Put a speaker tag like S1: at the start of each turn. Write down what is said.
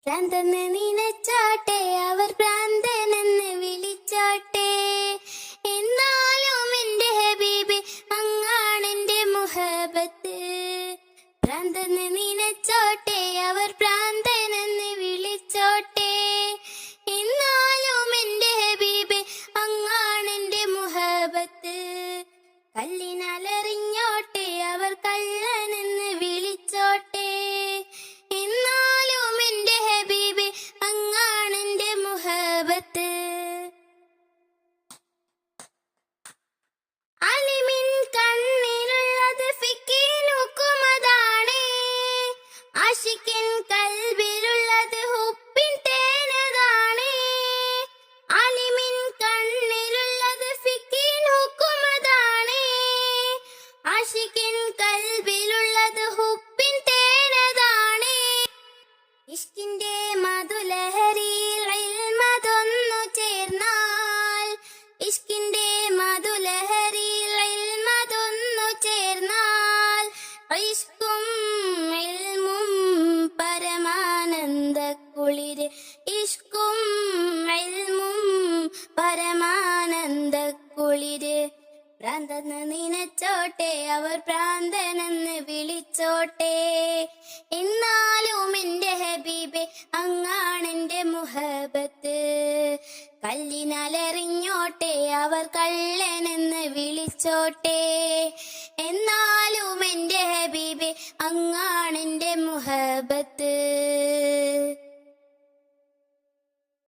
S1: ഭ്രാന്തെന്ന് നനച്ചോട്ടെ, അവർ ഭ്രാന്തനെന്ന് വിളിച്ചോട്ടെ, എന്നാലും എന്റെ ഹബീബ് അങ്ങാണെന്റെ മുഹബത്ത്. ഭ്രാന്തെന്ന് നനച്ചോട്ടെ, അവർ ഭ്രാന്തനെന്ന് വിളിച്ചോട്ടെ, എന്നാലും എന്റെ ഹബീബ് അങ്ങാണെന്റെ മുഹബത്ത്. കല്ലിനാലെറിഞ്ഞോട്ടെ, അവർ കള്ളനെന്ന് വിളിച്ചോട്ടെ, എന്നാലും എന്റെ ഹബീബ് അങ്ങാണെന്റെ മുഹബത്ത്. അലിമിൻ കണ്ണിലുള്ളത് ഫിക്കിനുക്കുമതാണ്, ആശിക്കിൻ കൽബിലുള്ളത് ഹുബ്ബിൻ തേനതാണ്. അലിമിൻ കണ്ണിലുള്ളത് ഫിക്കിനുക്കുമതാണ്, ആശിക്കിൻ കൽബിലുള്ളത് ഹുബ്ബിൻ തേനതാണ്. ഇഷ്കിന്റെ മധുലഹരിയിൽ ഇൽമതൊന്നു ചേർന്നാൽ, ഇഷ്കിന്റെ മധുലഹരിയിൽ ഇൽമതൊന്നു ചേർന്നാൽ, ഇഷ്കും ഇൽമും പരമാനന്ദ കുളിര്, ഇഷ്കും ഇൽമും പരമാനന്ദ കുളിര്. ഭ്രാന്തെന്ന് നനച്ചോട്ടെ, അവർ ഭ്രാന്തനെന്ന് വിളിച്ചോട്ടെ, എന്നാലും എന്റെ ഹബീബ് അങ്ങാണെന്റെ മുഹബത്ത്. കല്ലിനാലെറിഞ്ഞോട്ടെ, അവർ കള്ളനെന്ന് വിളിച്ചോട്ടെ, എന്നാലും എന്റെ ഹബീബ് അങ്ങാണെന്റെ മുഹബത്ത്.